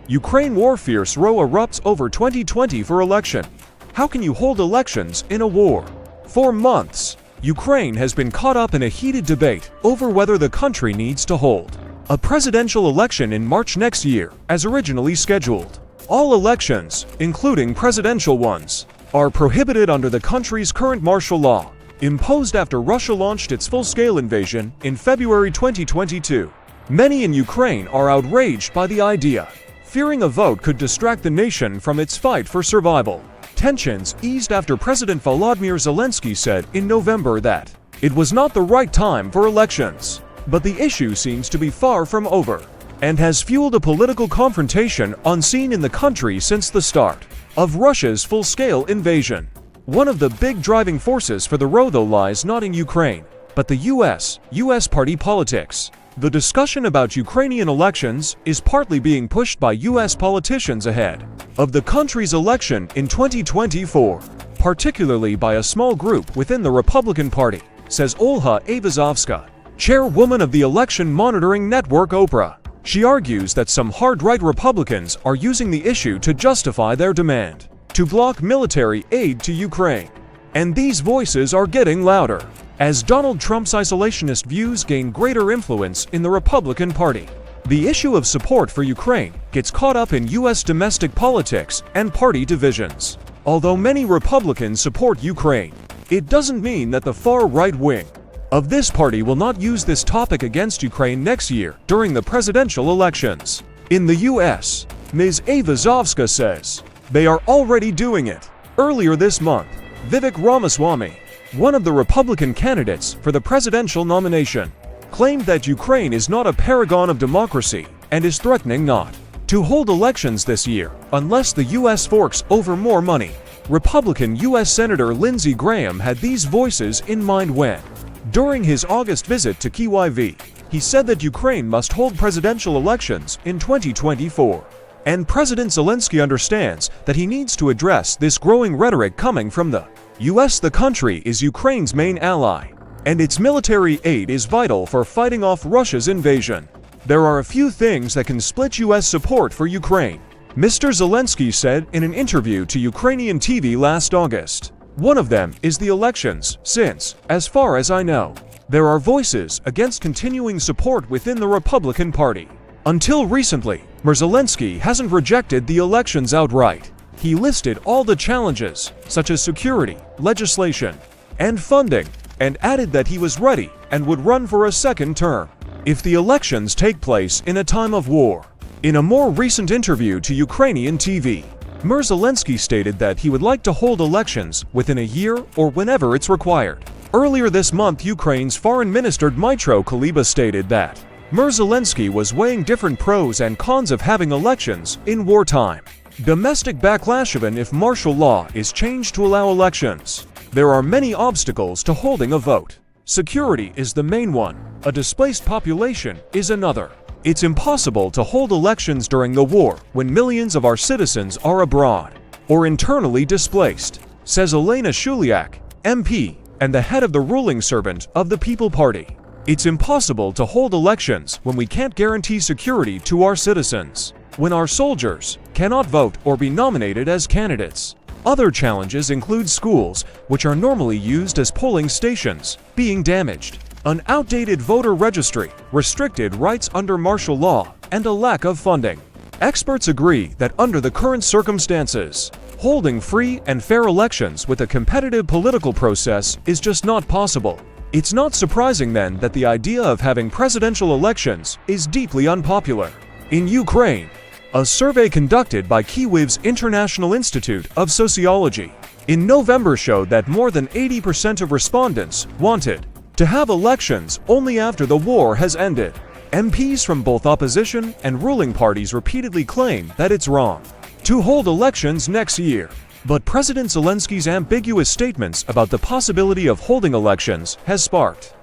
Ukraine war fierce row erupts over 2024 election. How can you hold elections in a war? For months, Ukraine has been caught up in a heated debate over whether the country needs to hold a presidential election in March next year, as originally scheduled. All elections, including presidential ones, are prohibited under the country's current martial law, imposed after Russia launched its full-scale invasion in February 2022. Many in Ukraine are outraged by the idea, fearing a vote could distract the nation from its fight for survival. Tensions eased after President Volodymyr Zelensky said in November that it was not the right time for elections. But the issue seems to be far from over, and has fueled a political confrontation unseen in the country since the start of Russia's full-scale invasion. One of the big driving forces for the row, though, lies not in Ukraine, but the US party politics. The discussion about Ukrainian elections is partly being pushed by US politicians ahead of the country's election in 2024, particularly by a small group within the Republican Party, says Olha Avazovska, chairwoman of the election monitoring network Oprah. She argues that some hard-right Republicans are using the issue to justify their demand to block military aid to Ukraine. And these voices are getting louder as Donald Trump's isolationist views gain greater influence in the Republican Party. The issue of support for Ukraine gets caught up in US domestic politics and party divisions. Although many Republicans support Ukraine, it doesn't mean that the far right wing of this party will not use this topic against Ukraine next year during the presidential elections. In the US, Ms. Avazovska says they are already doing it. Earlier this month, Vivek Ramaswamy, one of the Republican candidates for the presidential nomination, claimed that Ukraine is not a paragon of democracy and is threatening not to hold elections this year unless the US forks over more money. Republican US Senator Lindsey Graham had these voices in mind when, during his August visit to Kyiv, he said that Ukraine must hold presidential elections in 2024. And President Zelensky understands that he needs to address this growing rhetoric coming from the US. The country is Ukraine's main ally, and its military aid is vital for fighting off Russia's invasion. There are a few things that can split US support for Ukraine, Mr. Zelensky said in an interview to Ukrainian TV last August. One of them is the elections, since, as far as I know, there are voices against continuing support within the Republican Party. Until recently, Zelensky hasn't rejected the elections outright. He listed all the challenges, such as security, legislation, and funding, and added that he was ready and would run for a second term if the elections take place in a time of war. In a more recent interview to Ukrainian TV, Zelensky stated that he would like to hold elections within a year or whenever it's required. Earlier this month, Ukraine's Foreign Minister Dmytro Kuleba stated that Zelensky was weighing different pros and cons of having elections in wartime. Domestic backlash even if martial law is changed to allow elections. There are many obstacles to holding a vote. Security is the main one. A displaced population is another. It's impossible to hold elections during the war when millions of our citizens are abroad or internally displaced, says Elena Shuliak, MP, and the head of the ruling Servant of the People Party. It's impossible to hold elections when we can't guarantee security to our citizens, when our soldiers cannot vote or be nominated as candidates. Other challenges include schools, which are normally used as polling stations, being damaged, an outdated voter registry, restricted rights under martial law, and a lack of funding. Experts agree that under the current circumstances, holding free and fair elections with a competitive political process is just not possible. It's not surprising then that the idea of having presidential elections is deeply unpopular. In Ukraine, a survey conducted by Kyiv's International Institute of Sociology in November showed that more than 80% of respondents wanted to have elections only after the war has ended. MPs from both opposition and ruling parties repeatedly claim that it's wrong to hold elections next year. But President Zelensky's ambiguous statements about the possibility of holding elections has sparked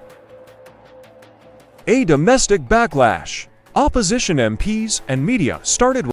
a domestic backlash. Opposition MPs and media started